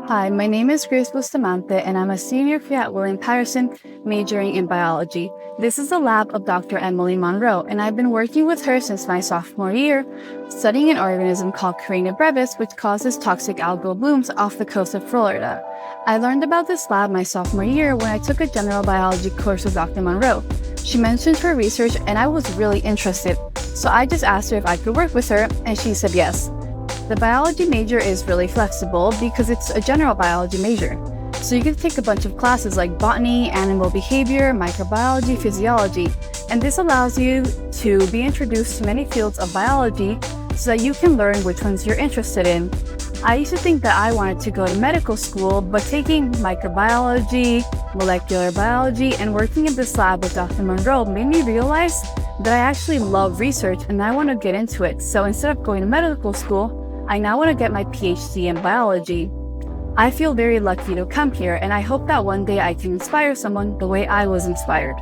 Hi, my name is Grace Bustamante, and I'm a senior here at William Paterson, majoring in biology. This is the lab of Dr. Emily Monroe, and I've been working with her since my sophomore year, studying an organism called Carina brevis, which causes toxic algal blooms off the coast of Florida. I learned about this lab my sophomore year when I took a general biology course with Dr. Monroe. She mentioned her research, and I was really interested, so I just asked her if I could work with her, and she said yes. The biology major is really flexible because it's a general biology major. So you can take a bunch of classes like botany, animal behavior, microbiology, physiology, and this allows you to be introduced to many fields of biology so that you can learn which ones you're interested in. I used to think that I wanted to go to medical school, but taking microbiology, molecular biology, and working in this lab with Dr. Monroe made me realize that I actually love research and I want to get into it. So instead of going to medical school, I now want to get my PhD in biology. I feel very lucky to come here, and I hope that one day I can inspire someone the way I was inspired.